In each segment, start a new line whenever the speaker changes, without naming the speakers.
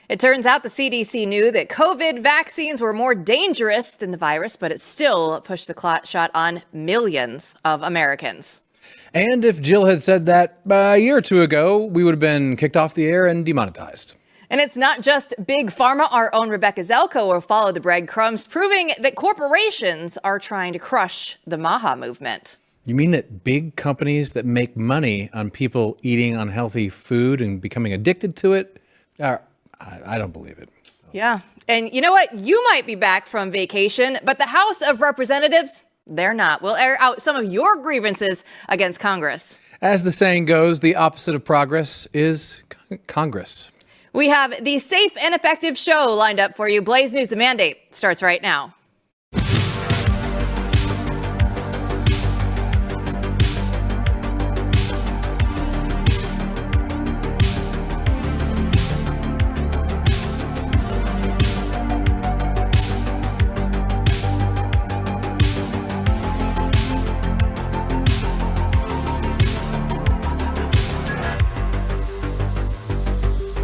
It turns out the CDC knew that COVID vaccines were more dangerous than the virus, but it still pushed the shot on millions of Americans.
And if Jill had said that a year or two ago, we would have been kicked off the air and demonetized.
And it's not just big pharma. Our own Rebeka Zeljko will follow the breadcrumbs, proving that corporations are trying to crush the MAHA movement.
You mean that big companies that make money on people eating unhealthy food and becoming addicted to it are... I don't believe it.
Yeah. And you know what? You might be back from vacation, but the House of Representatives, they're not. We'll air out some of your grievances against Congress.
As the saying goes, the opposite of progress is Congress.
We have the safe and effective show lined up for you. Blaze News, The Mandate, starts right now.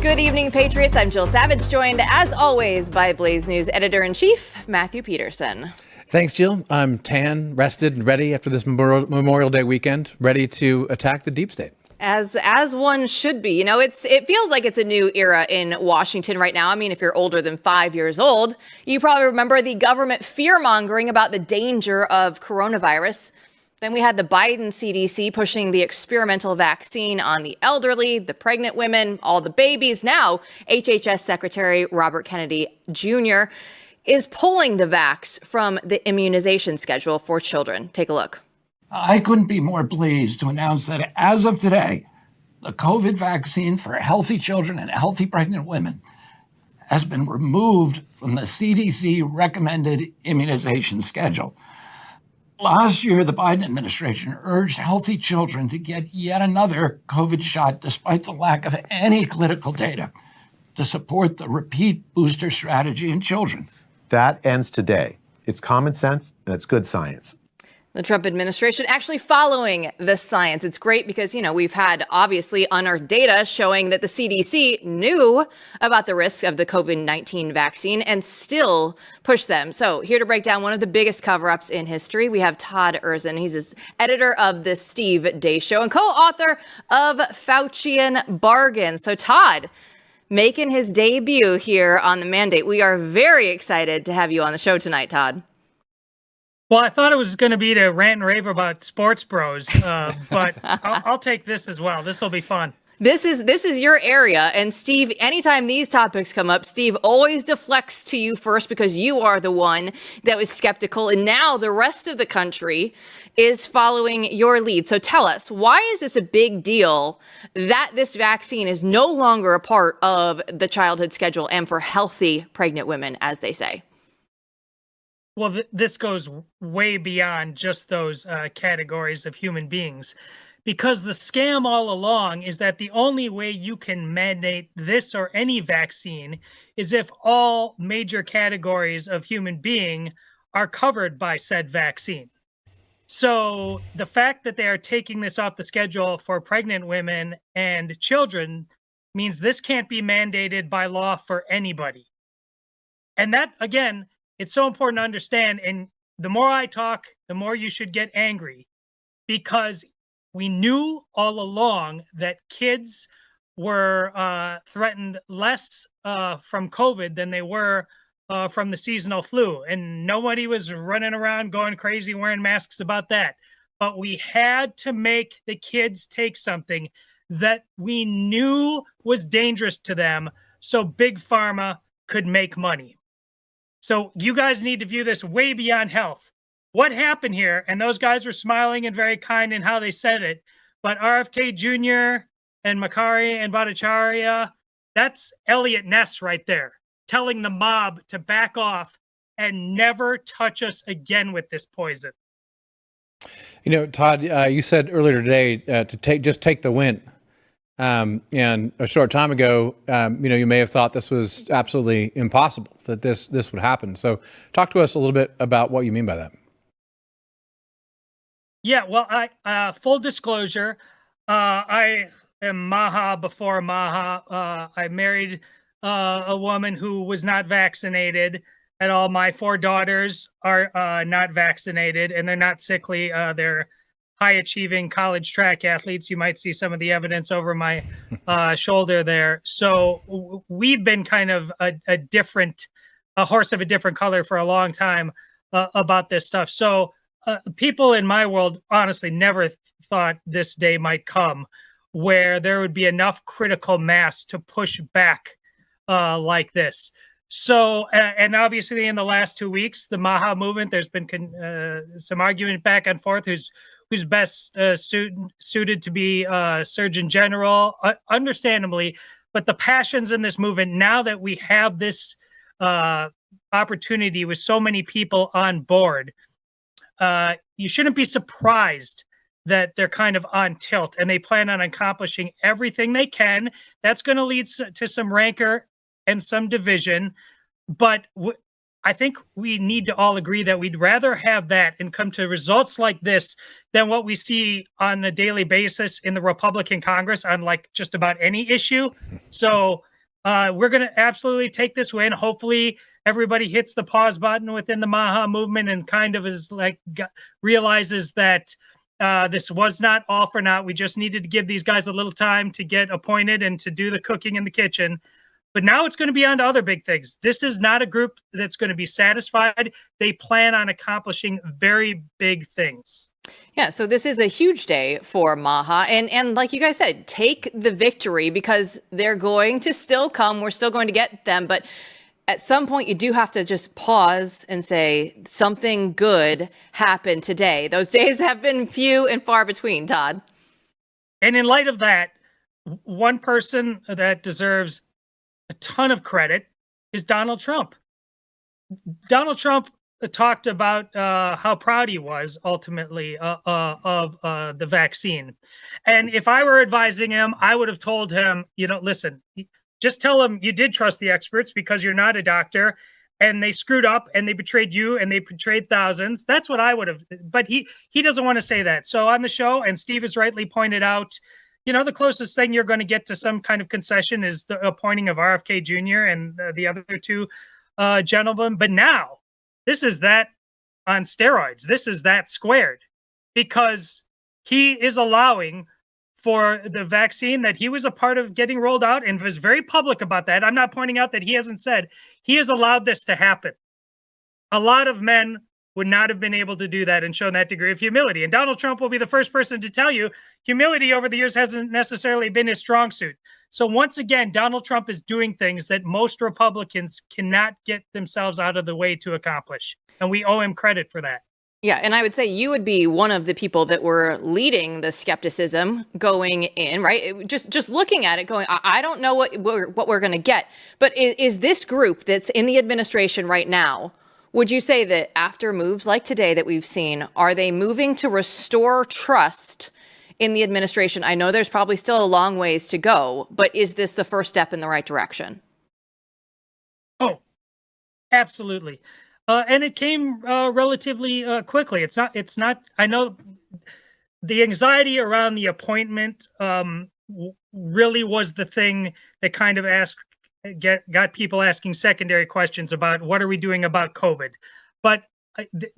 Good evening, Patriots. I'm Jill Savage, joined as always by Blaze News Editor-in-Chief, Matthew Peterson.
Thanks, Jill. I'm tan, rested, and ready after this Memorial Day weekend, ready to attack the deep state.
As one should be. You know, it feels like it's a new era in Washington right now. I mean, if you're older than 5 years old, you probably remember the government fear-mongering about the danger of coronavirus. Then we had the Biden CDC pushing the experimental vaccine on the elderly, the pregnant women, all the babies. Now, HHS Secretary Robert Kennedy Jr. is pulling the vax from the immunization schedule for children. Take a look.
I couldn't be more pleased to announce that as of today, the COVID vaccine for healthy children and healthy pregnant women has been removed from the CDC recommended immunization schedule. Last year, the Biden administration urged healthy children to get yet another COVID shot despite the lack of any clinical data to support the repeat booster strategy in children.
That ends today. It's common sense and it's good science.
The Trump administration actually following the science. It's great because, you know, we've had obviously unearthed data showing that the CDC knew about the risk of the COVID-19 vaccine and still pushed them. So here to break down one of the biggest cover-ups in history, we have Todd Erzen. He's the editor of the Deace Show and co-author of Faucian Bargain. So Todd, making his debut here on The Mandate. We are very excited to have you on the show tonight, Todd.
Well, I thought it was going to be to rant and rave about sports bros, but I'll take this as well. This will be fun.
This is your area. And Steve, anytime these topics come up, Steve always deflects to you first because you are the one that was skeptical. And now the rest of the country is following your lead. So tell us, why is this a big deal that this vaccine is no longer a part of the childhood schedule and for healthy pregnant women, as they say?
Well, this goes way beyond just those categories of human beings, because the scam all along is that the only way you can mandate this or any vaccine is if all major categories of human being are covered by said vaccine. So the fact that they are taking this off the schedule for pregnant women and children means this can't be mandated by law for anybody. And that, again, it's so important to understand, and the more I talk, the more you should get angry, because we knew all along that kids were threatened less from COVID than they were from the seasonal flu, and nobody was running around going crazy wearing masks about that. But we had to make the kids take something that we knew was dangerous to them so Big Pharma could make money. So you guys need to view this way beyond health. What happened here, and those guys were smiling and very kind in how they said it, but RFK Jr. and Makari and Bhattacharya, that's Elliot Ness right there, telling the mob to back off and never touch us again with this poison.
You know, Todd, you said earlier today to just take the win. And a short time ago, you may have thought this was absolutely impossible, that this would happen. So talk to us a little bit about what you mean by that.
Yeah, well, full disclosure, I am MAHA before MAHA. I married a woman who was not vaccinated at all. My 4 daughters are not vaccinated, and they're not sickly. They're high-achieving college track athletes. You might see some of the evidence over my shoulder there. So we've been kind of a horse of a different color for a long time about this stuff. So people in my world honestly never thought this day might come where there would be enough critical mass to push back like this. So, and obviously in the last 2 weeks, the MAHA movement, there's been some argument back and forth who's best suited to be Surgeon General, understandably. But the passions in this movement, now that we have this opportunity with so many people on board, you shouldn't be surprised that they're kind of on tilt and they plan on accomplishing everything they can. That's going to lead to some rancor and some division. But I think we need to all agree that we'd rather have that and come to results like this than what we see on a daily basis in the Republican Congress on like just about any issue. So we're going to absolutely take this win. Hopefully everybody hits the pause button within the MAHA movement and kind of is like realizes that this was not all for naught. We just needed to give these guys a little time to get appointed and to do the cooking in the kitchen. But now it's going to be on to other big things. This is not a group that's going to be satisfied. They plan on accomplishing very big things.
Yeah, so this is a huge day for MAHA. And like you guys said, take the victory because they're going to still come. We're still going to get them. But at some point, you do have to just pause and say something good happened today. Those days have been few and far between, Todd.
And in light of that, one person that deserves a ton of credit is Donald Trump. Donald Trump talked about how proud he was ultimately of the vaccine. And if I were advising him, I would have told him, listen, just tell him you did trust the experts because you're not a doctor and they screwed up and they betrayed you and they betrayed thousands. That's what I would have. But he doesn't want to say that. So on the show, and Steve has rightly pointed out, the closest thing you're going to get to some kind of concession is the appointing of RFK Jr. and the other 2 gentlemen. But now this is that on steroids. This is that squared because he is allowing for the vaccine that he was a part of getting rolled out and was very public about that. I'm not pointing out that he hasn't said he has allowed this to happen. A lot of men would not have been able to do that and show that degree of humility. And Donald Trump will be the first person to tell you humility over the years hasn't necessarily been his strong suit. So once again, Donald Trump is doing things that most Republicans cannot get themselves out of the way to accomplish. And we owe him credit for that.
Yeah, and I would say you would be one of the people that were leading the skepticism going in, right? Just looking at it, going, I don't know what we're going to get. But is this group that's in the administration right now, would you say that after moves like today that we've seen, are they moving to restore trust in the administration? I know there's probably still a long ways to go, but is this the first step in the right direction?
Oh, absolutely. And it came relatively quickly. It's not, I know the anxiety around the appointment really was the thing that kind of got people asking secondary questions about what are we doing about COVID. But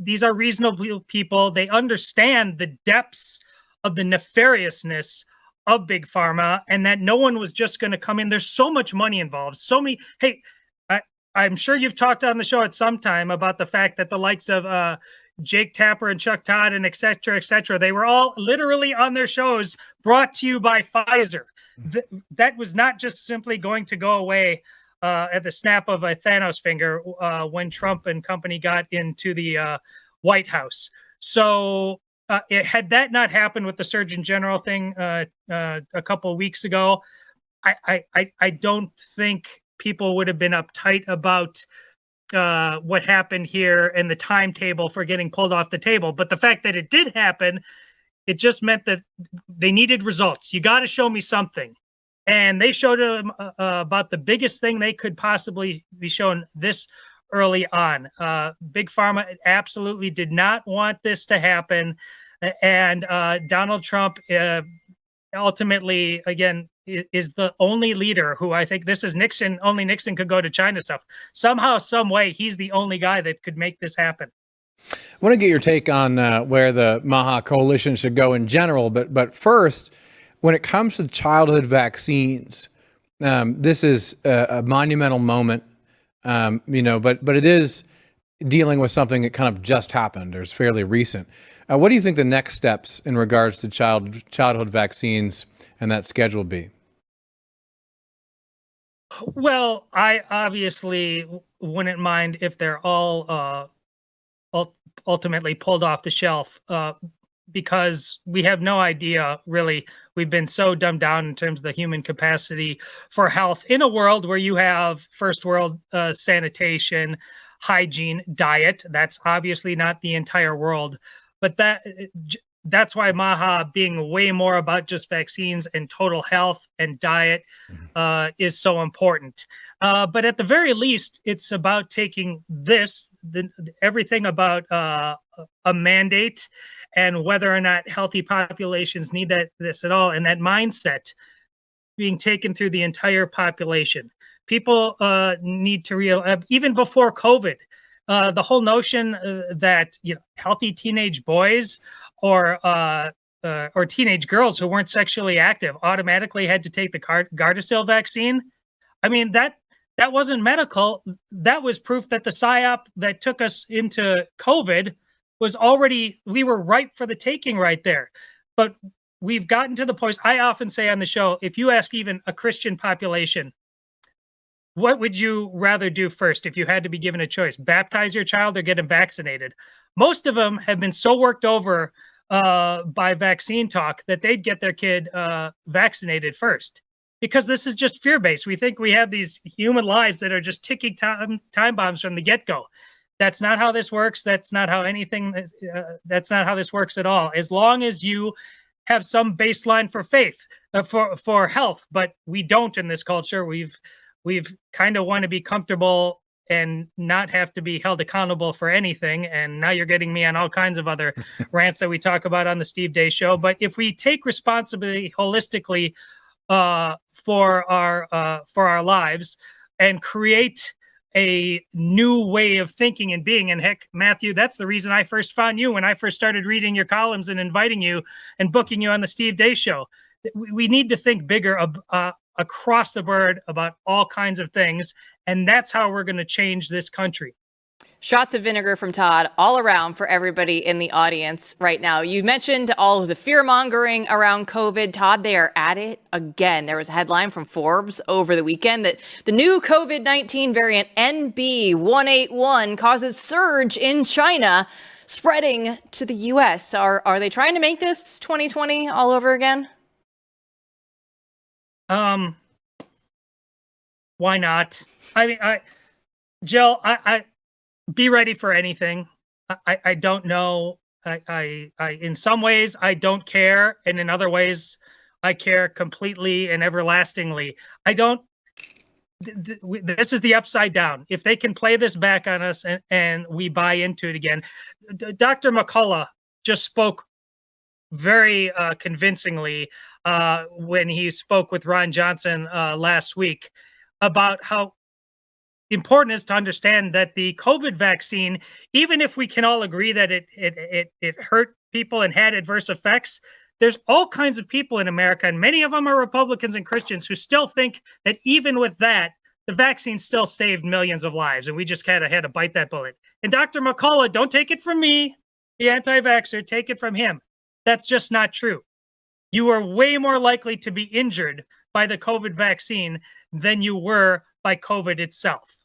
these are reasonable people. They understand the depths of the nefariousness of Big Pharma and that no one was just going to come in. There's so much money involved. So many. Hey, I'm sure you've talked on the show at some time about the fact that the likes of Jake Tapper and Chuck Todd and et cetera, they were all literally on their shows brought to you by Pfizer. That was not just simply going to go away at the snap of a Thanos finger when Trump and company got into the White House. So had that not happened with the Surgeon General thing a couple of weeks ago, I don't think people would have been uptight about what happened here and the timetable for getting pulled off the table. But the fact that it did happen, it just meant that they needed results. You got to show me something. And they showed them about the biggest thing they could possibly be shown this early on. Big Pharma absolutely did not want this to happen. And Donald Trump ultimately, again, is the only leader who, I think this is Nixon, only Nixon could go to China stuff. Somehow, some way, he's the only guy that could make this happen.
I want to get your take on where the MAHA coalition should go in general, but first, when it comes to childhood vaccines, this is a monumental moment, but it is dealing with something that kind of just happened or is fairly recent. What do you think the next steps in regards to childhood vaccines and that schedule be?
Well, I obviously wouldn't mind if they're all ultimately pulled off the shelf, because we have no idea, really. We've been so dumbed down in terms of the human capacity for health in a world where you have first world sanitation, hygiene, diet. That's obviously not the entire world, but that's why MAHA, being way more about just vaccines and total health and diet, is so important. But at the very least, it's about taking everything about a mandate and whether or not healthy populations need this at all, and that mindset being taken through the entire population. People need to realize, even before COVID, the whole notion that healthy teenage boys or teenage girls who weren't sexually active automatically had to take the Gardasil vaccine. I mean, that wasn't medical. That was proof that the psyop that took us into COVID we were ripe for the taking right there. But we've gotten to the point, I often say on the show, if you ask even a Christian population, what would you rather do first if you had to be given a choice? Baptize your child or get him vaccinated? Most of them have been so worked over by vaccine talk that they'd get their kid vaccinated first, because this is just fear-based. We think we have these human lives that are just ticking time bombs from the get-go. That's not how this works. That's not how that's not how this works at all. As long as you have some baseline for faith, for health, but we don't in this culture. We've kind of want to be comfortable and not have to be held accountable for anything. And now you're getting me on all kinds of other rants that we talk about on the Steve Deace Show. But if we take responsibility holistically for our lives and create a new way of thinking and being, and heck, Matthew, that's the reason I first found you when I first started reading your columns and inviting you and booking you on the Steve Deace Show. We need to think bigger across the board about all kinds of things, and that's how we're going to change this country.
Shots of vinegar from Todd all around for everybody in the audience right now. You mentioned all of the fear mongering around COVID. Todd, they are at it again. There was a headline from Forbes over the weekend that the new COVID-19 variant NB181 causes surge in China, spreading to the U.S. Are they trying to make this 2020 all over again?
Why not? I mean, Jill, I be ready for anything. I don't know. I in some ways I don't care, and in other ways I care completely and everlastingly. I don't. This is the upside down. If they can play this back on us and we buy into it again, Dr. McCullough just spoke very convincingly when he spoke with Ron Johnson last week about how important is to understand that the COVID vaccine, even if we can all agree that it hurt people and had adverse effects, there's all kinds of people in America, and many of them are Republicans and Christians, who still think that even with that, the vaccine still saved millions of lives, and we just had to bite that bullet. And Dr. McCullough, don't take it from me, the anti-vaxxer, take it from him. That's just not true. You are way more likely to be injured by the COVID vaccine than you were by COVID itself.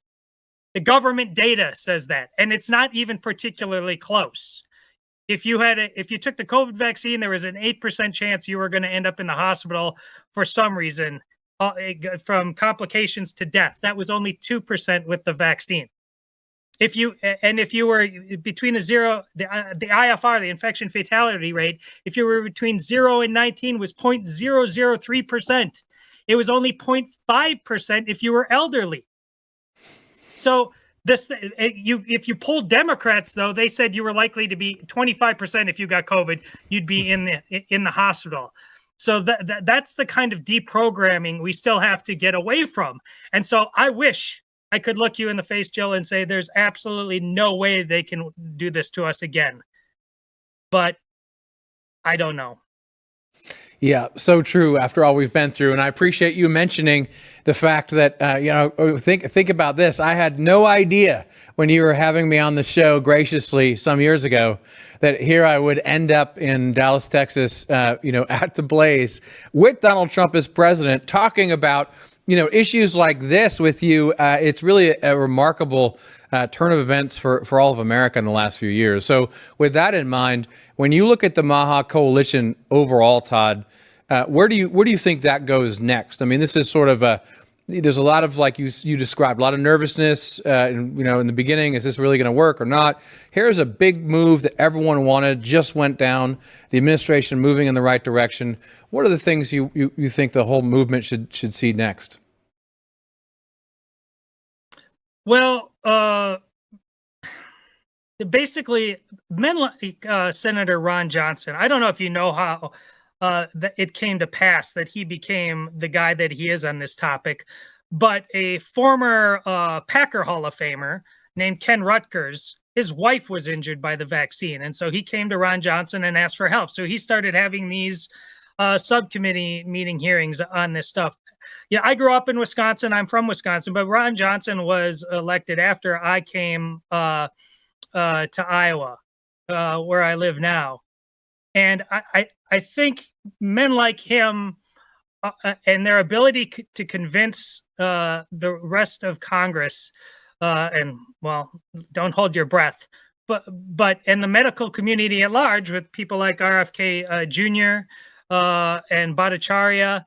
The government data says that, and it's not even particularly close. If you took the COVID vaccine, there was an 8% chance you were going to end up in the hospital for some reason, from complications to death. That was only 2% with the vaccine. If you were between the IFR, the infection fatality rate, if you were between 0 and 19, was 0.003%. It was only 0.5% if you were elderly. So if you polled Democrats, though, they said you were likely to be 25% if you got COVID, you'd be in the hospital. So that's the kind of deprogramming we still have to get away from. And so I wish I could look you in the face, Jill, and say there's absolutely no way they can do this to us again. But I don't know.
Yeah, so true after all we've been through. And I appreciate you mentioning the fact that, think about this. I had no idea when you were having me on the show graciously some years ago that here I would end up in Dallas, Texas, at the Blaze with Donald Trump as president, talking about, issues like this with you. It's really a remarkable turn of events for all of America in the last few years. So with that in mind, when you look at the MAHA coalition overall, Todd, where do you think that goes next? I mean, this is sort of there's a lot of, like you described, a lot of nervousness, in the beginning. Is this really going to work or not? Here's a big move that everyone wanted, just went down. The administration moving in the right direction. What are the things you think the whole movement should see next?
Well, basically, men like Senator Ron Johnson, I don't know if you know how that it came to pass that he became the guy that he is on this topic, but a former Packer Hall of Famer named Ken Rutgers, his wife was injured by the vaccine. And so he came to Ron Johnson and asked for help. So he started having these subcommittee meeting hearings on this stuff. Yeah, I grew up in Wisconsin. I'm from Wisconsin, but Ron Johnson was elected after I came to Iowa, where I live now. And I think men like him and their ability to convince the rest of Congress, and well, don't hold your breath, but in the medical community at large, with people like RFK Jr. And Bhattacharya,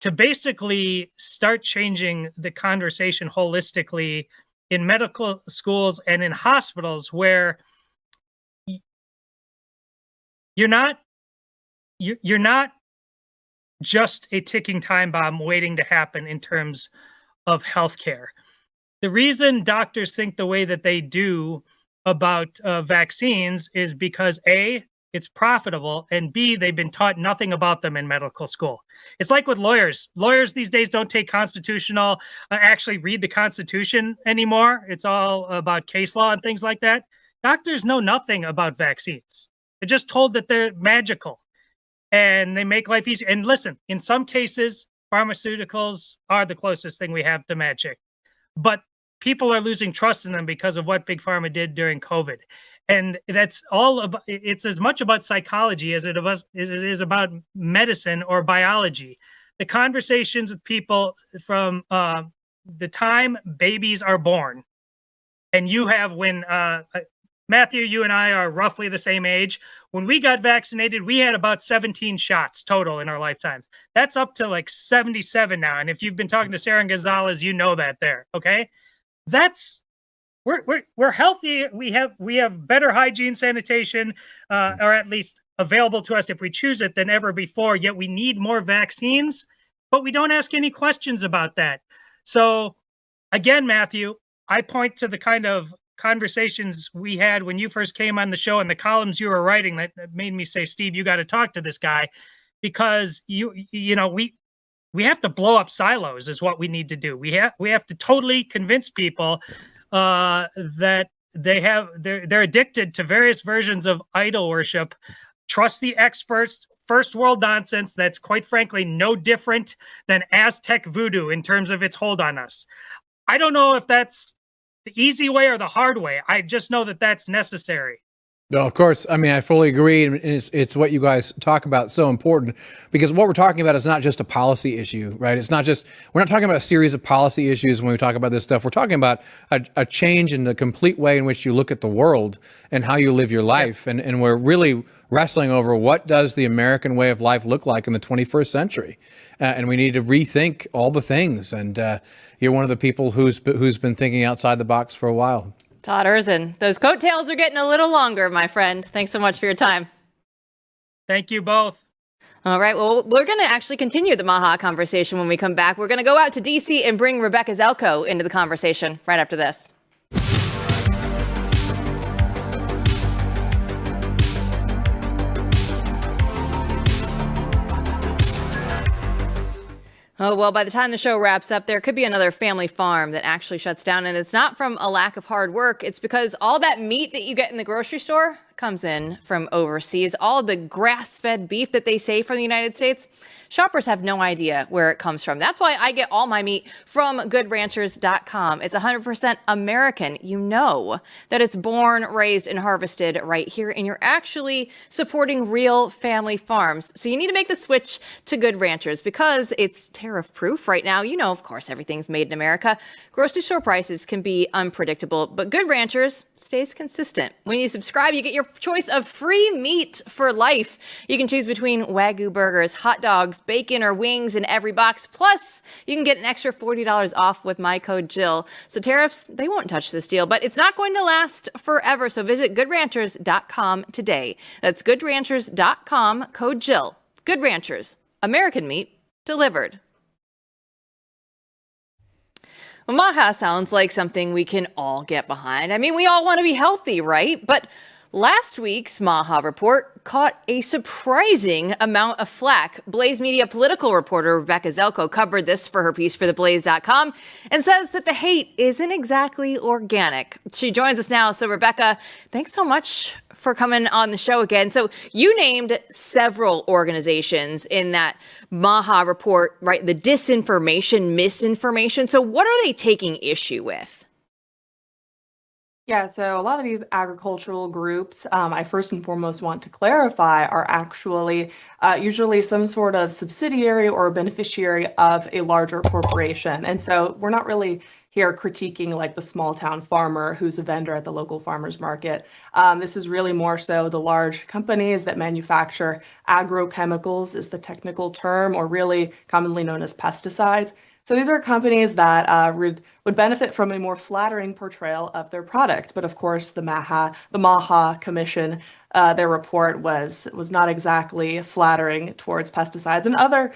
to basically start changing the conversation holistically in medical schools and in hospitals, where you're not just a ticking time bomb waiting to happen in terms of healthcare. The reason doctors think the way that they do about vaccines is because A, it's profitable, and B, they've been taught nothing about them in medical school. It's like with lawyers. Lawyers these days don't take actually read the Constitution anymore. It's all about case law and things like that. Doctors know nothing about vaccines. They're just told that they're magical and they make life easy. And listen, in some cases, pharmaceuticals are the closest thing we have to magic, but people are losing trust in them because of what Big Pharma did during COVID. And that's all about, it's as much about psychology as it is about medicine or biology. The conversations with people from the time babies are born, and you have when Matthew, you and I are roughly the same age. When we got vaccinated, we had about 17 shots total in our lifetimes. That's up to like 77 now. And if you've been talking to Sarah Gonzalez, you know that there. Okay, we're healthy. We have better hygiene, sanitation, or at least available to us if we choose it, than ever before. Yet we need more vaccines, but we don't ask any questions about that. So again, Matthew, I point to the kind of conversations we had when you first came on the show and the columns you were writing that made me say, Steve, you got to talk to this guy, because we have to blow up silos is what we need to do. We have to totally convince people that they're addicted to various versions of idol worship. Trust the experts. First world nonsense that's quite frankly no different than Aztec voodoo in terms of its hold on us. I don't know if that's the easy way or the hard way. I just know that that's necessary.
No, of course. I mean, I fully agree. And it's what you guys talk about so important, because what we're talking about is not just a policy issue, right? We're not talking about a series of policy issues when we talk about this stuff. We're talking about a change in the complete way in which you look at the world and how you live your life. Yes. And we're really wrestling over, what does the American way of life look like in the 21st century? And we need to rethink all the things. And you're one of the people who's been thinking outside the box for a while.
Todd Erzen, those coattails are getting a little longer, my friend. Thanks so much for your time.
Thank you both.
All right. Well, we're going to actually continue the MAHA conversation when we come back. We're going to go out to D.C. and bring Rebeka Zeljko into the conversation right after this. Oh, well, by the time the show wraps up, there could be another family farm that actually shuts down. And it's not from a lack of hard work. It's because all that meat that you get in the grocery store comes in from overseas. All the grass-fed beef that they say from the United States, shoppers have no idea where it comes from. That's why I get all my meat from goodranchers.com. It's 100% American. You know that it's born, raised, and harvested right here, and you're actually supporting real family farms. So you need to make the switch to Good Ranchers because it's tariff-proof right now. You know, of course, everything's made in America. Grocery store prices can be unpredictable, but Good Ranchers stays consistent. When you subscribe, you get your choice of free meat for life. You can choose between Wagyu burgers, hot dogs, bacon, or wings in every box. Plus, you can get an extra $40 off with my code Jill. So tariffs, they won't touch this deal, but it's not going to last forever. So visit goodranchers.com today. That's goodranchers.com, code Jill. Good Ranchers, American meat delivered. Well, MAHA sounds like something we can all get behind. I mean, we all want to be healthy, right? But last week's MAHA report caught a surprising amount of flack. Blaze Media political reporter Rebeka Zeljko covered this for her piece for theblaze.com and says that the hate isn't exactly organic. She joins us now. So, Rebeka, thanks so much for coming on the show again. So you named several organizations in that MAHA report, right? The disinformation, misinformation. So what are they taking issue with?
Yeah, so a lot of these agricultural groups, I first and foremost want to clarify, are actually usually some sort of subsidiary or beneficiary of a larger corporation. And so we're not really here critiquing like the small town farmer who's a vendor at the local farmers market. This is really more so the large companies that manufacture agrochemicals is the technical term, or really commonly known as pesticides. So these are companies that would benefit from a more flattering portrayal of their product. But of course, the MAHA Commission, their report was not exactly flattering towards pesticides and other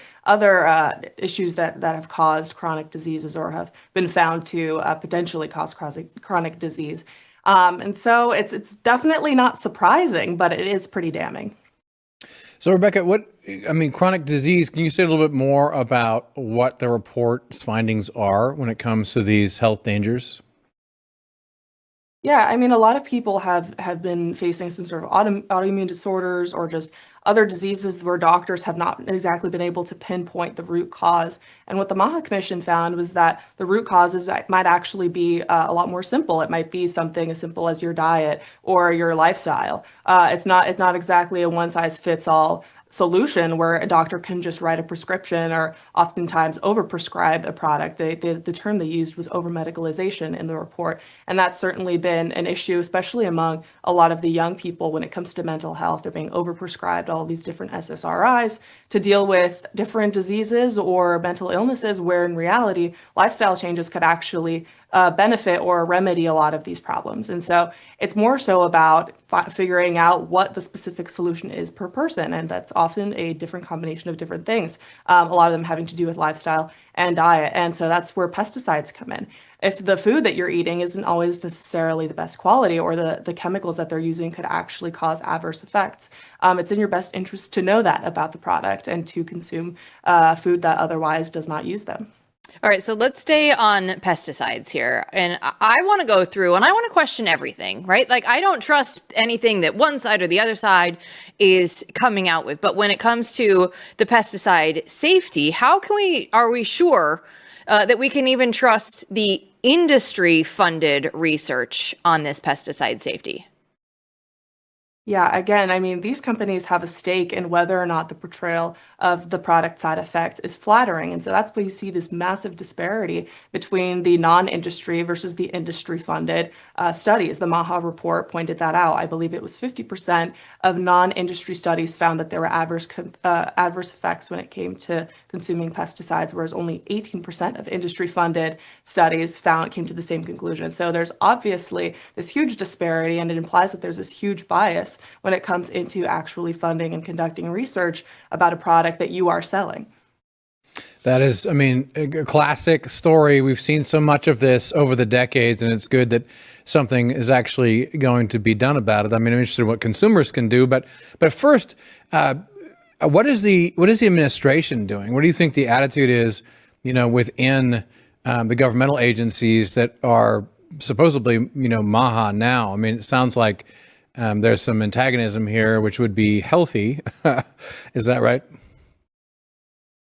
issues that have caused chronic diseases or have been found to potentially cause chronic disease. And so it's definitely not surprising, but it is pretty damning.
So, Rebeka, chronic disease, can you say a little bit more about what the report's findings are when it comes to these health dangers?
Yeah, I mean, a lot of people have been facing some sort of autoimmune disorders or just other diseases where doctors have not exactly been able to pinpoint the root cause. And what the MAHA Commission found was that the root causes might actually be a lot more simple. It might be something as simple as your diet or your lifestyle. It's not exactly a one-size-fits-all solution where a doctor can just write a prescription or oftentimes overprescribe a product. The term they used was over-medicalization in the report. And that's certainly been an issue, especially among a lot of the young people when it comes to mental health. They're being overprescribed all these different SSRIs to deal with different diseases or mental illnesses, where in reality, lifestyle changes could actually benefit or remedy a lot of these problems. And so it's more so about figuring out what the specific solution is per person. And that's often a different combination of different things, a lot of them having to do with lifestyle and diet. And so that's where pesticides come in. If the food that you're eating isn't always necessarily the best quality, or the chemicals that they're using could actually cause adverse effects, it's in your best interest to know that about the product and to consume food that otherwise does not use them.
All right, so let's stay on pesticides here. And I want to go through and I want to question everything, right? Like, I don't trust anything that one side or the other side is coming out with. But when it comes to the pesticide safety, are we sure that we can even trust the industry-funded research on this pesticide safety?
Yeah, again, I mean, these companies have a stake in whether or not the portrayal of the product side effects is flattering. And so that's why you see this massive disparity between the non-industry versus the industry-funded studies. The MAHA report pointed that out. I believe it was 50% of non-industry studies found that there were adverse effects when it came to consuming pesticides, whereas only 18% of industry-funded studies came to the same conclusion. So there's obviously this huge disparity, and it implies that there's this huge bias when it comes into actually funding and conducting research about a product that you are selling.
That is, a classic story. We've seen so much of this over the decades, and it's good that something is actually going to be done about it. I'm interested in what consumers can do, but first, What is the administration doing? What do you think the attitude is, within the governmental agencies that are supposedly, MAHA now? I mean, it sounds like there's some antagonism here, which would be healthy. Is that right?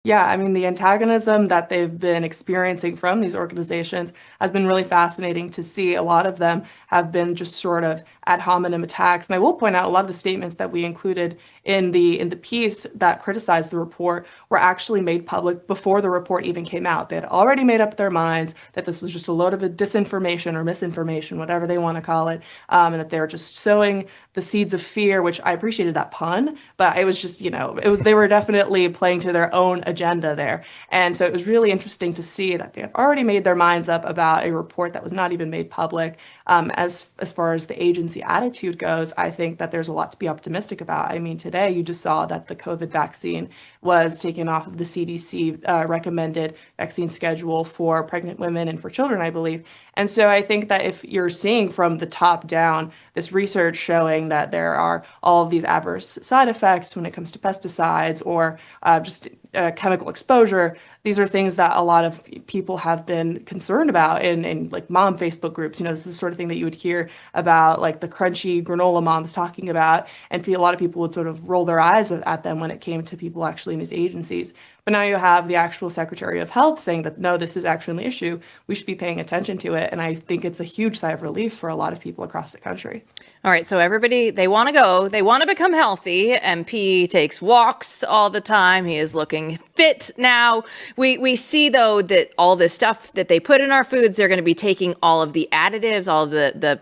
Yeah, I mean, the antagonism that they've been experiencing from these organizations has been really fascinating to see. A lot of them have been just sort of ad hominem attacks. And I will point out a lot of the statements that we included in the piece that criticized the report were actually made public before the report even came out. They had already made up their minds that this was just a load of disinformation or misinformation, whatever they want to call it, and that they were just sowing the seeds of fear, which I appreciated that pun, but it was just, they were definitely playing to their own agenda there. And so it was really interesting to see that they have already made their minds up about a report that was not even made public. As far as the agency attitude goes, I think that there's a lot to be optimistic about. I mean, today you just saw that the COVID vaccine was taken off of the CDC recommended vaccine schedule for pregnant women and for children, I believe. And so I think that if you're seeing from the top down this research showing that there are all of these adverse side effects when it comes to pesticides or just chemical exposure, these are things that a lot of people have been concerned about in like mom Facebook groups. This is the sort of thing that you would hear about, like the crunchy granola moms talking about, and a lot of people would sort of roll their eyes at them when it came to people actually in these agencies. But now you have the actual Secretary of Health saying that, no, this is actually an issue. We should be paying attention to it. And I think it's a huge sigh of relief for a lot of people across the country.
All right. So everybody, they want to go. They want to become healthy. MP takes walks all the time. He is looking fit now. We see, though, that all this stuff that they put in our foods, they're going to be taking all of the additives, all of the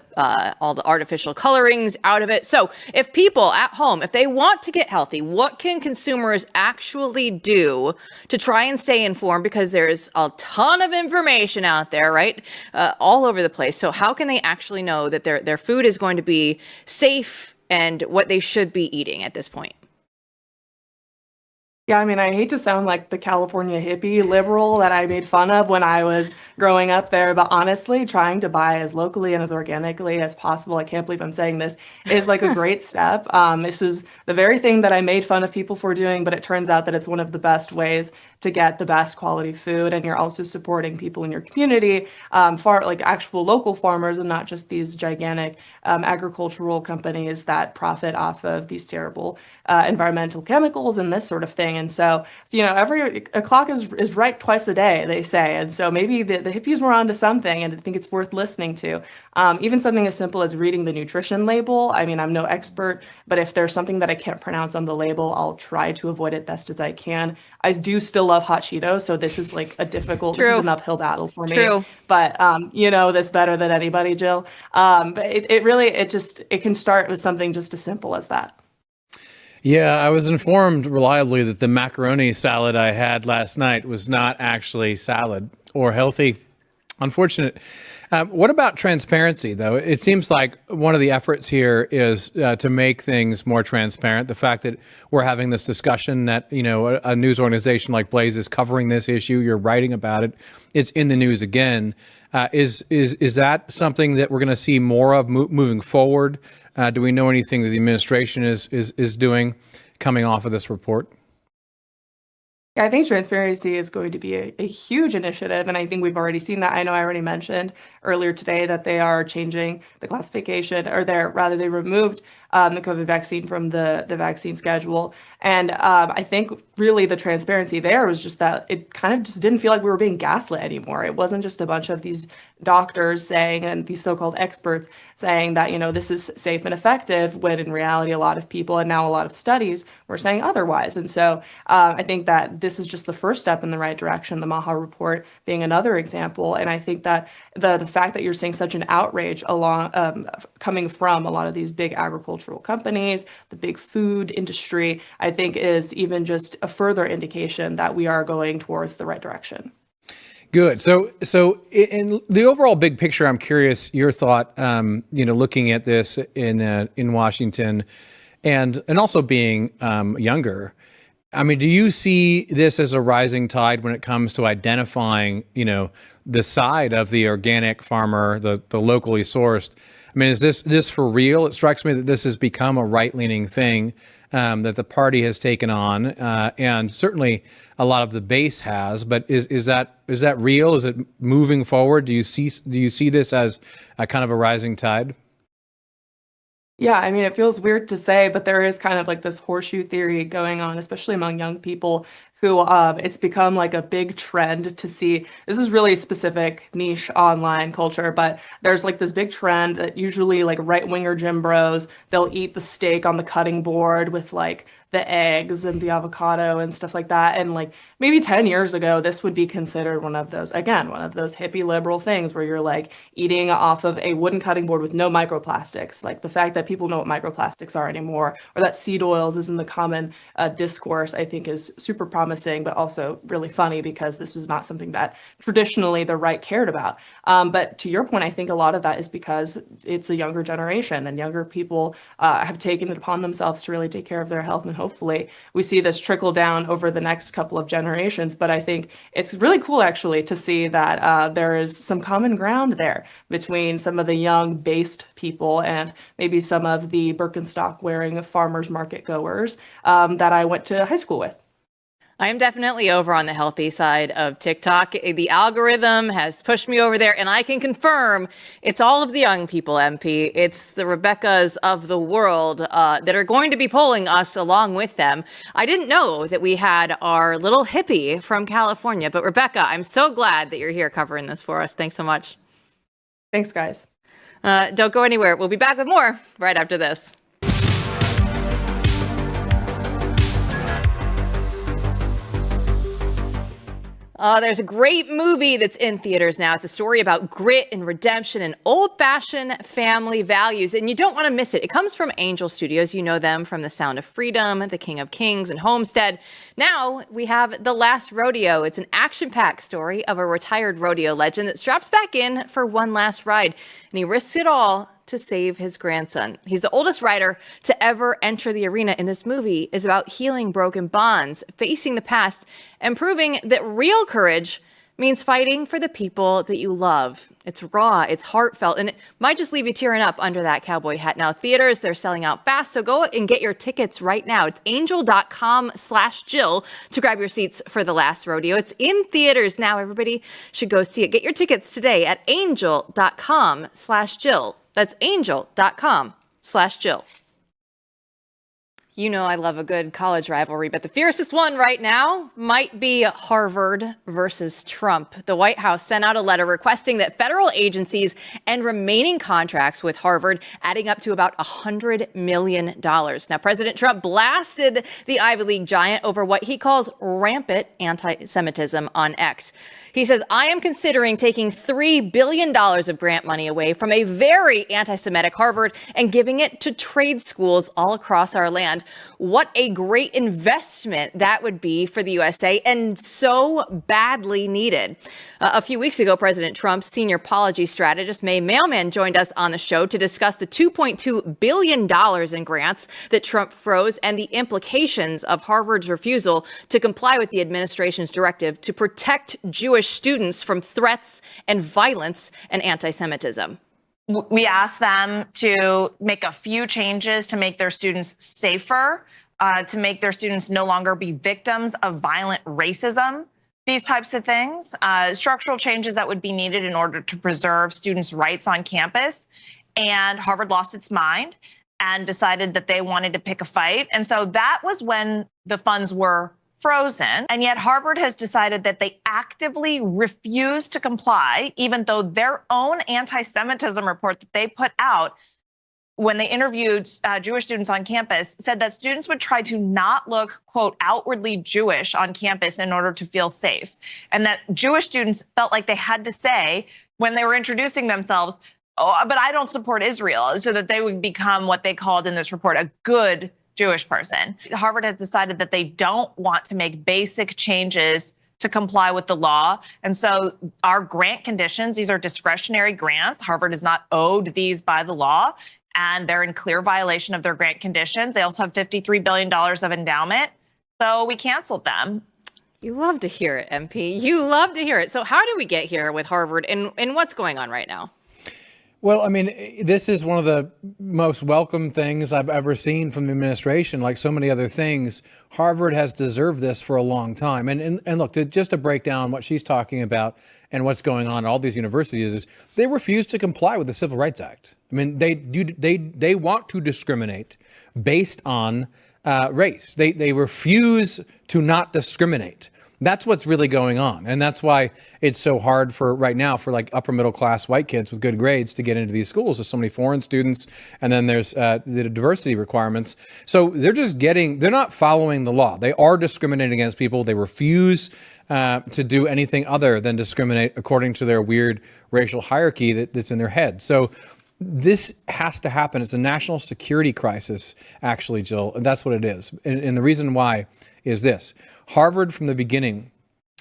artificial colorings out of it. So if people at home, if they want to get healthy, what can consumers actually do to try and stay informed? Because there's a ton of information out there, right? All over the place. So how can they actually know that their food is going to be safe and what they should be eating at this point?
Yeah, I mean, I hate to sound like the California hippie liberal that I made fun of when I was growing up there, but honestly, trying to buy as locally and as organically as possible, I can't believe I'm saying this, is like a great step. This is the very thing that I made fun of people for doing, but it turns out that it's one of the best ways to get the best quality food, and you're also supporting people in your community, like actual local farmers, and not just these gigantic agricultural companies that profit off of these terrible environmental chemicals and this sort of thing. And so a clock is right twice a day, they say. And so maybe the hippies were onto something, and I think it's worth listening to. Even something as simple as reading the nutrition label. I mean, I'm no expert, but if there's something that I can't pronounce on the label, I'll try to avoid it best as I can. I do still love hot Cheetos, so this is like this is an uphill battle for me.
True.
But you know this better than anybody, Jill. But it can start with something just as simple as that.
Yeah, I was informed reliably that the macaroni salad I had last night was not actually salad or healthy. Unfortunate. What about transparency, though? It seems like one of the efforts here is to make things more transparent. The fact that we're having this discussion, that a news organization like Blaze is covering this issue, you're writing about it, it's in the news again. Is that something that we're going to see more of moving forward? Do we know anything that the administration is doing coming off of this report?
Yeah, I think transparency is going to be a huge initiative, and I think we've already seen that. I know I already mentioned earlier today that they are changing the classification, or they removed the COVID vaccine from the vaccine schedule. And I think really the transparency there was just that it kind of just didn't feel like we were being gaslit anymore. It wasn't just a bunch of these doctors saying, and these so-called experts saying that, this is safe and effective, when in reality, a lot of people and now a lot of studies were saying otherwise. And so I think that this is just the first step in the right direction, the MAHA report being another example. And I think that the fact that you're seeing such an outrage coming from a lot of these big agricultural companies, the big food industry, I think is even just a further indication that we are going towards the right direction.
Good. So in the overall big picture, I'm curious your thought, looking at this in Washington and also being younger. I mean, do you see this as a rising tide when it comes to identifying, the side of the organic farmer, the locally sourced? I mean, is this for real? It strikes me that this has become a right-leaning thing that the party has taken on, and certainly a lot of the base has. But is that real? Is it moving forward? Do you see this as a kind of a rising tide?
Yeah, I mean, it feels weird to say, but there is kind of like this horseshoe theory going on, especially among young people who it's become like a big trend to see. This is really specific niche online culture, but there's like this big trend that usually like right-winger gym bros, they'll eat the steak on the cutting board with like the eggs and the avocado and stuff like that. And like maybe 10 years ago, this would be considered one of those hippie liberal things where you're like eating off of a wooden cutting board with no microplastics. Like the fact that people know what microplastics are anymore, or that seed oils is in the common discourse, I think is super promising, but also really funny because this was not something that traditionally the right cared about. But to your point, I think a lot of that is because it's a younger generation and younger people have taken it upon themselves to really take care of their health, and hopefully we see this trickle down over the next couple of generations. But I think it's really cool actually to see that there is some common ground there between some of the young based people and maybe some of the Birkenstock wearing farmers market goers that I went to high school with.
I am definitely over on the healthy side of TikTok. The algorithm has pushed me over there, and I can confirm it's all of the young people, MP. It's the Rebekas of the world that are going to be polling us along with them. I didn't know that we had our little hippie from California, but Rebeka, I'm so glad that you're here covering this for us. Thanks so much.
Thanks, guys.
Don't go anywhere. We'll be back with more right after this. There's a great movie that's in theaters now. It's a story about grit and redemption and old-fashioned family values, and you don't want to miss it. It comes from Angel Studios. You know them from The Sound of Freedom, The King of Kings, and Homestead. Now we have The Last Rodeo. It's an action-packed story of a retired rodeo legend that straps back in for one last ride, and he risks it all to save his grandson. He's the oldest rider to ever enter the arena, and this movie is about healing broken bonds, facing the past, and proving that real courage means fighting for the people that you love. It's raw, it's heartfelt, and it might just leave you tearing up under that cowboy hat. Now, theaters, they're selling out fast, so go and get your tickets right now. It's angel.com/Jill to grab your seats for The Last Rodeo. It's in theaters now. Everybody should go see it. Get your tickets today at angel.com/Jill. That's angel.com/Jill. You know I love a good college rivalry, but the fiercest one right now might be Harvard versus Trump. The White House sent out a letter requesting that federal agencies end remaining contracts with Harvard, adding up to about $100 million. Now, President Trump blasted the Ivy League giant over what he calls rampant anti-Semitism on X. He says, I am considering taking $3 billion of grant money away from a very anti-Semitic Harvard and giving it to trade schools all across our land. What a great investment that would be for the USA, and so badly needed. A few weeks ago, President Trump's senior policy strategist, May Mailman, joined us on the show to discuss the $2.2 billion in grants that Trump froze and the implications of Harvard's refusal to comply with the administration's directive to protect Jewish students from threats and violence and anti-Semitism.
We asked them to make a few changes to make their students safer, to make their students no longer be victims of violent racism, these types of things, structural changes that would be needed in order to preserve students' rights on campus. And Harvard lost its mind and decided that they wanted to pick a fight. And so that was when the funds were frozen. And yet Harvard has decided that they actively refuse to comply, even though their own anti-Semitism report that they put out when they interviewed Jewish students on campus said that students would try to not look, quote, outwardly Jewish on campus in order to feel safe. And that Jewish students felt like they had to say when they were introducing themselves, oh, but I don't support Israel, so that they would become what they called in this report a good Jewish person. Harvard has decided that they don't want to make basic changes to comply with the law. And so our grant conditions, these are discretionary grants. Harvard is not owed these by the law, and they're in clear violation of their grant conditions. They also have $53 billion of endowment. So we canceled them.
You love to hear it, MP. You love to hear it. So how do we get here with Harvard, and what's going on right now?
Well, I mean, this is one of the most welcome things I've ever seen from the administration. Like so many other things, Harvard has deserved this for a long time. And look, just to break down what she's talking about and what's going on at all these universities is they refuse to comply with the Civil Rights Act. I mean, they want to discriminate based on race. They refuse to not discriminate. That's what's really going on. And that's why it's so hard for right now for like upper middle class white kids with good grades to get into these schools. There's so many foreign students. And then there's the diversity requirements. So they're not following the law. They are discriminating against people. They refuse to do anything other than discriminate according to their weird racial hierarchy that's in their head. So this has to happen. It's a national security crisis, actually, Jill. And that's what it is. And the reason why is this. Harvard, from the beginning,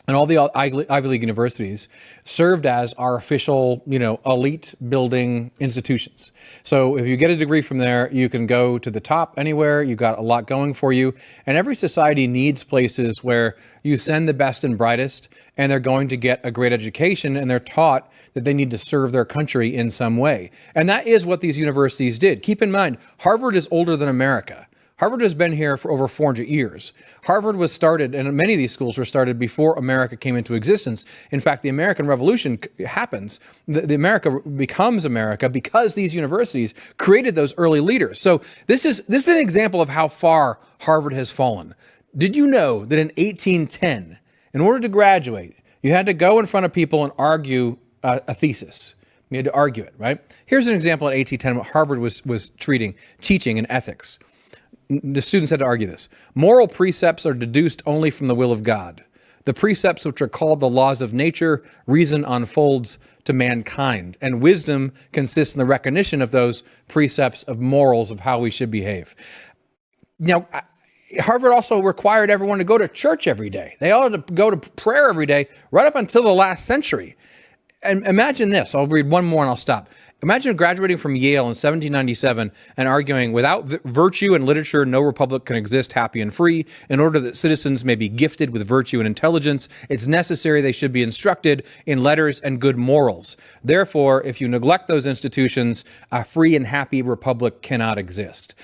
and all the Ivy League universities served as our official, elite building institutions. So if you get a degree from there, you can go to the top anywhere. You've got a lot going for you. And every society needs places where you send the best and brightest, and they're going to get a great education, and they're taught that they need to serve their country in some way. And that is what these universities did. Keep in mind, Harvard is older than America. Harvard has been here for over 400 years. Harvard was started, and many of these schools were started before America came into existence. In fact, the American Revolution happens. The America becomes America because these universities created those early leaders. So this is an example of how far Harvard has fallen. Did you know that in 1810, in order to graduate, you had to go in front of people and argue a thesis? You had to argue it, right? Here's an example in 1810 what Harvard was teaching in ethics. The students had to argue this. Moral precepts are deduced only from the will of God. The precepts which are called the laws of nature, reason unfolds to mankind. And wisdom consists in the recognition of those precepts of morals of how we should behave. Now, Harvard also required everyone to go to church every day. They all had to go to prayer every day, right up until the last century. And imagine this. I'll read one more and I'll stop. Imagine graduating from Yale in 1797 and arguing, without virtue and literature, no republic can exist happy and free. In order that citizens may be gifted with virtue and intelligence, it's necessary they should be instructed in letters and good morals. Therefore, if you neglect those institutions, a free and happy republic cannot exist.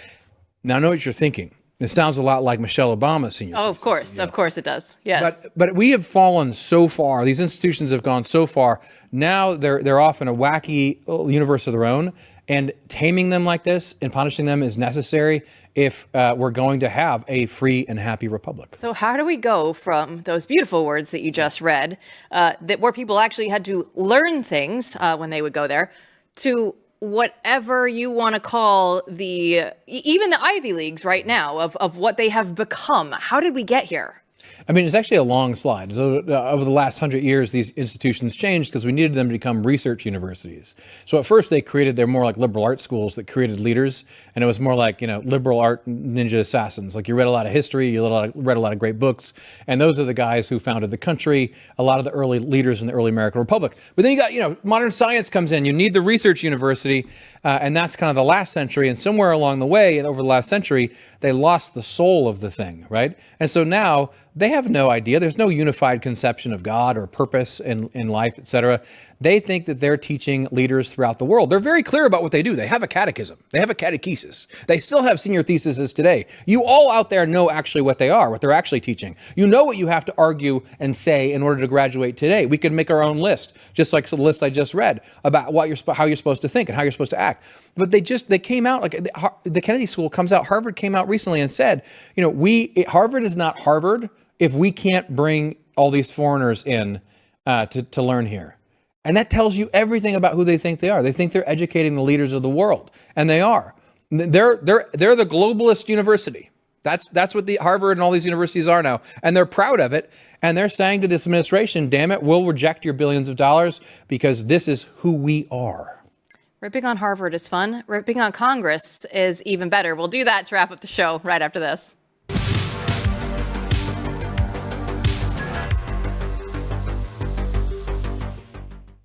Now, I know what you're thinking. It sounds a lot like Michelle Obama's senior.
Oh, of course it does. Yes.
But we have fallen so far. These institutions have gone so far. Now they're off in a wacky universe of their own, and taming them like this and punishing them is necessary if we're going to have a free and happy republic.
So how do we go from those beautiful words that you just read, where people actually had to learn things when they would go there, to whatever you want to call even the Ivy Leagues right now of what they have become? How did we get here?
I mean, it's actually a long slide. So over the last 100 years, these institutions changed because we needed them to become research universities. So at first they're more like liberal arts schools that created leaders. And it was more like, liberal art ninja assassins. Like you read a lot of history, you read a lot of great books. And those are the guys who founded the country, a lot of the early leaders in the early American Republic. But then you got, modern science comes in. You need the research university. And that's kind of the last century. And somewhere along the way, and over the last century, they lost the soul of the thing, right? And so now they have no idea. There's no unified conception of God or purpose in life, et cetera. They think that they're teaching leaders throughout the world. They're very clear about what they do. They have a catechism. They have a catechesis. They still have senior theses today. You all out there know actually what they are, what they're actually teaching. You know what you have to argue and say in order to graduate today. We could make our own list, just like the list I just read, about how you're supposed to think and how you're supposed to act. But they came out, like the Kennedy School comes out, Harvard came out recently and said, Harvard is not Harvard if we can't bring all these foreigners in to learn here. And that tells you everything about who they think they are. They think they're educating the leaders of the world, and they are. They're the globalist university. That's what the Harvard and all these universities are now, and they're proud of it. And they're saying to this administration, "Damn it, we'll reject your billions of dollars because this is who we are."
Ripping on Harvard is fun. Ripping on Congress is even better. We'll do that to wrap up the show right after this.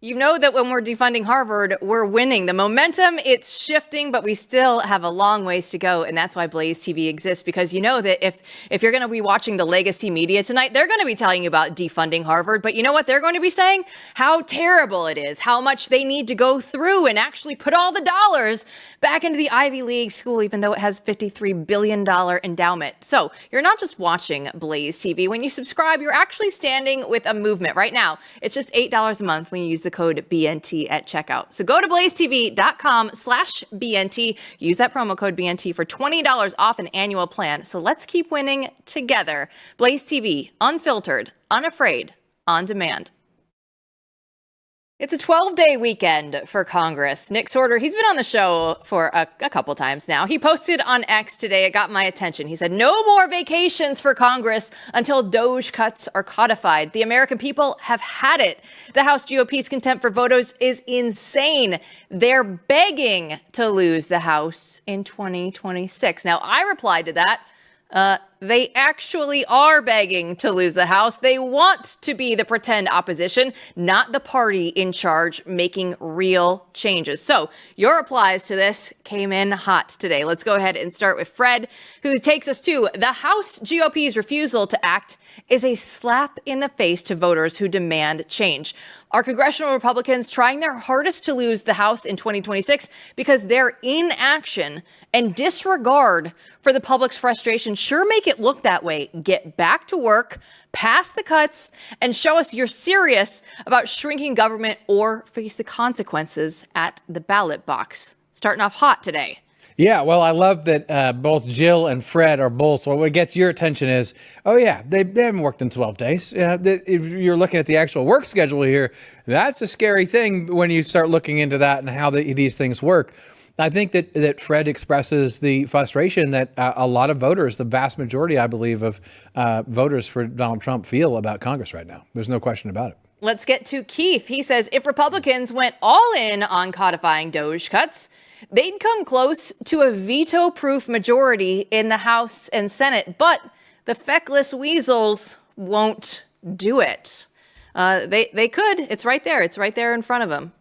You know that when we're defunding Harvard, we're winning. The momentum, it's shifting, but we still have a long ways to go. And that's why Blaze TV exists, because you know that if you're going to be watching the legacy media tonight, they're going to be telling you about defunding Harvard. But you know what they're going to be saying? How terrible it is, how much they need to go through and actually put all the dollars back into the Ivy League school, even though it has $53 billion endowment. So you're not just watching Blaze TV. When you subscribe, you're actually standing with a movement. Right now, it's just $8 a month when you use the code BNT at checkout. So go to blazetv.com/BNT. Use that promo code BNT for $20 off an annual plan. So let's keep winning together. Blaze TV, unfiltered, unafraid, on demand. It's a 12-day weekend for Congress. Nick Sorter, he's been on the show for a couple times now. He posted on X today, it got my attention. He said, no more vacations for Congress until DOGE cuts are codified. The American people have had it. The House GOP's contempt for voters is insane. They're begging to lose the House in 2026. Now, I replied to that. They actually are begging to lose the House. They want to be the pretend opposition, not the party in charge making real changes. So your replies to this came in hot today. Let's go ahead and start with Fred, who takes us to the House GOP's refusal to act is a slap in the face to voters who demand change. Are congressional Republicans trying their hardest to lose the House in 2026 because their inaction and disregard for the public's frustration sure make it look that way? Get back to work, pass the cuts, and show us you're serious about shrinking government or face the consequences at the ballot box. Starting off hot today.
Yeah, well, I love that both Jill and Fred are both. So what gets your attention is, oh yeah, they haven't worked in 12 days. If you're looking at the actual work schedule here, that's a scary thing when you start looking into that and how these things work. I think that Fred expresses the frustration that a lot of voters, the vast majority, I believe, of voters for Donald Trump feel about Congress right now. There's no question about it.
Let's get to Keith. He says, if Republicans went all in on codifying DOGE cuts, they'd come close to a veto-proof majority in the House and Senate, but the feckless weasels won't do it. They could. It's right there. It's right there in front of them.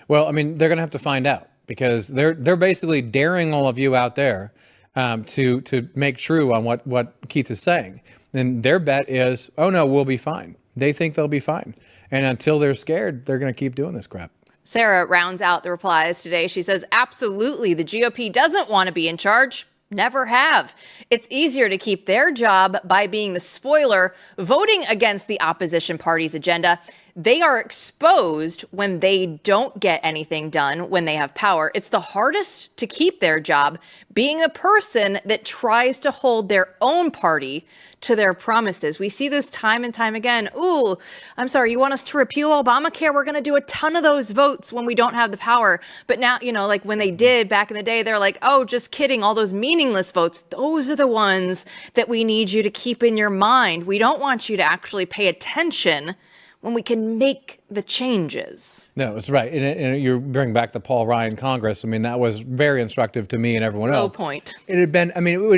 Well, I mean, they're going to have to find out, because they're basically daring all of you out there to make true on what Keith is saying. And their bet is, oh no, we'll be fine. They think they'll be fine. And until they're scared, they're going to keep doing this crap.
Sarah rounds out the replies today. She says, absolutely, the GOP doesn't want to be in charge. Never have. It's easier to keep their job by being the spoiler, voting against the opposition party's agenda. They are exposed when they don't get anything done when they have power. It's the hardest to keep their job, being the person that tries to hold their own party to their promises. We see this time and time again. Ooh, I'm sorry, you want us to repeal Obamacare? We're going to do a ton of those votes when we don't have the power. But now, like when they did back in the day, they're like, oh, just kidding. All those meaningless votes, those are the ones that we need you to keep in your mind. We don't want you to actually pay attention when we can make the changes. No,
that's right. And you bring back the Paul Ryan Congress. I mean, that was very instructive to me and everyone else.
No point.
It would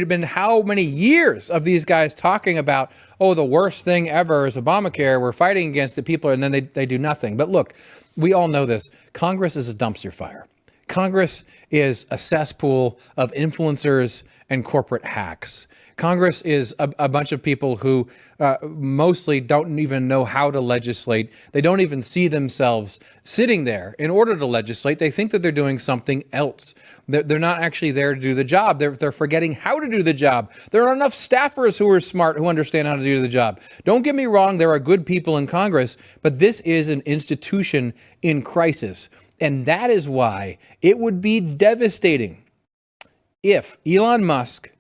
have been how many years of these guys talking about, oh, the worst thing ever is Obamacare. We're fighting against the people, and then they do nothing. But look, we all know this. Congress is a dumpster fire. Congress is a cesspool of influencers and corporate hacks. Congress is a bunch of people who mostly don't even know how to legislate. They don't even see themselves sitting there in order to legislate. They think that they're doing something else. They're not actually there to do the job. They're forgetting how to do the job. There are enough staffers who are smart, who understand how to do the job. Don't get me wrong, there are good people in Congress, but this is an institution in crisis. And that is why it would be devastating if Elon Musk,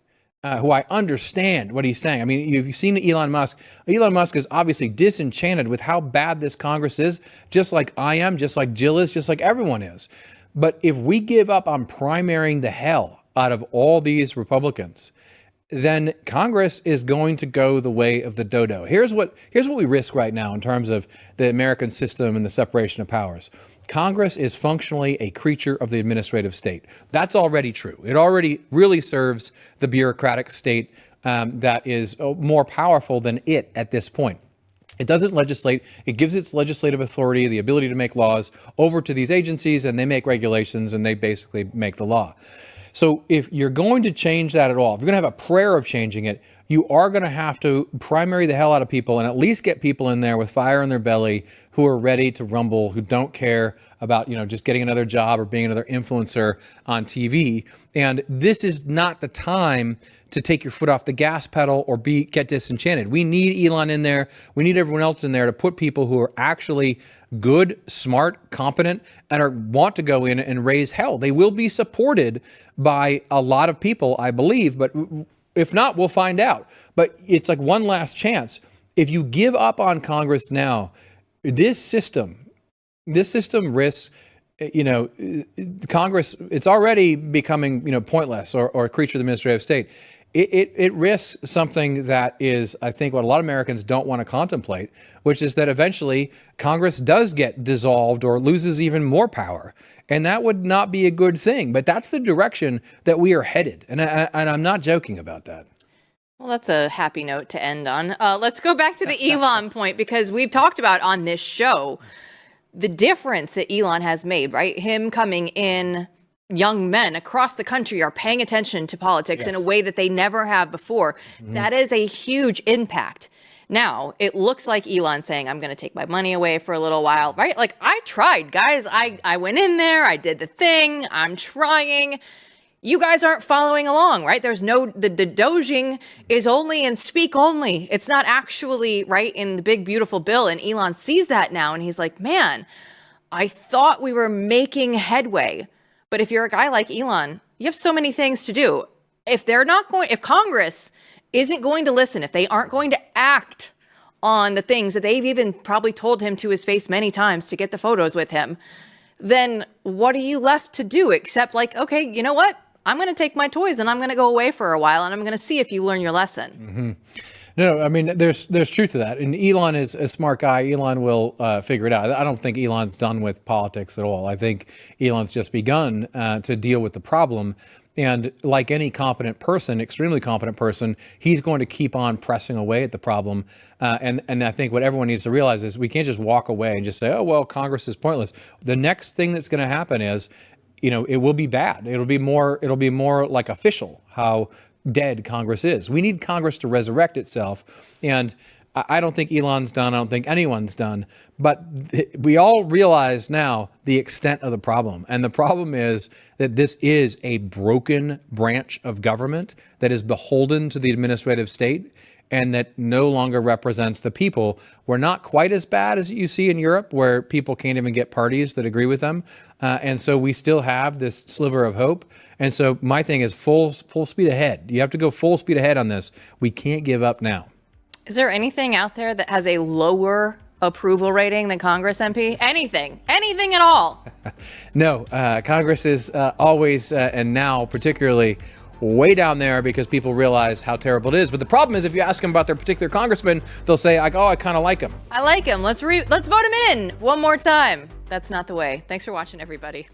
who I understand what he's saying. I mean, you've seen Elon Musk. Elon Musk is obviously disenchanted with how bad this Congress is, just like I am, just like Jill is, just like everyone is. But if we give up on primarying the hell out of all these Republicans, then Congress is going to go the way of the dodo. Here's what we risk right now in terms of the American system and the separation of powers. Congress is functionally a creature of the administrative state. That's already true. It already really serves the bureaucratic state that is more powerful than it at this point. It doesn't legislate. It gives its legislative authority, the ability to make laws, over to these agencies, and they make regulations, and they basically make the law. So if you're going to change that at all, if you're going to have a prayer of changing it, you are going to have to primary the hell out of people and at least get people in there with fire in their belly who are ready to rumble, who don't care about, just getting another job or being another influencer on TV. And this is not the time to take your foot off the gas pedal or get disenchanted. We need Elon in there. We need everyone else in there to put people who are actually good, smart, competent, and want to go in and raise hell. They will be supported by a lot of people, I believe, but if not, we'll find out. But it's like one last chance. If you give up on Congress now, this system risks, Congress, it's already becoming, pointless or a creature of the administrative state. It risks something that is, I think, what a lot of Americans don't want to contemplate, which is that eventually Congress does get dissolved or loses even more power. And that would not be a good thing. But that's the direction that we are headed. And I'm not joking about that.
Well, that's a happy note to end on. Let's go back to the Elon point, because we've talked about on this show the difference that Elon has made, right? Him coming in. Young men across the country are paying attention to politics in a way that they never have before. That is a huge impact. Now, it looks like Elon saying, I'm going to take my money away for a little while, right? Like, I tried, guys. I went in there. I did the thing. I'm trying. You guys aren't following along, right? There's the DOGing is only in speak only. It's not actually, right, in the big, beautiful bill. And Elon sees that now, and he's like, man, I thought we were making headway. But if you're a guy like Elon, you have so many things to do. If Congress isn't going to listen, if they aren't going to act on the things that they've even probably told him to his face many times to get the photos with him, then what are you left to do except like, okay, you know what? I'm going to take my toys and I'm going to go away for a while and I'm going to see if you learn your lesson.
Mm-hmm. No, I mean, there's truth to that. And Elon is a smart guy. Elon will figure it out. I don't think Elon's done with politics at all. I think Elon's just begun to deal with the problem. And like any competent person, extremely competent person, he's going to keep on pressing away at the problem. And I think what everyone needs to realize is we can't just walk away and just say, oh, well, Congress is pointless. The next thing that's going to happen is, it will be bad. It'll be more like official how dead Congress is. We need Congress to resurrect itself. And I don't think Elon's done. I don't think anyone's done. But we all realize now the extent of the problem. And the problem is that this is a broken branch of government that is beholden to the administrative state and that no longer represents the people. We're not quite as bad as you see in Europe, where people can't even get parties that agree with them. And so we still have this sliver of hope. And so my thing is full speed ahead. You have to go full speed ahead on this. We can't give up now.
Is there anything out there that has a lower approval rating than Congress MP? Anything at all?
No, Congress is always, and now particularly, way down there because people realize how terrible it is. But the problem is if you ask them about their particular congressman, they'll say, I kind of like him.
I like him. Let's vote him in one more time. That's not the way. Thanks for watching, everybody.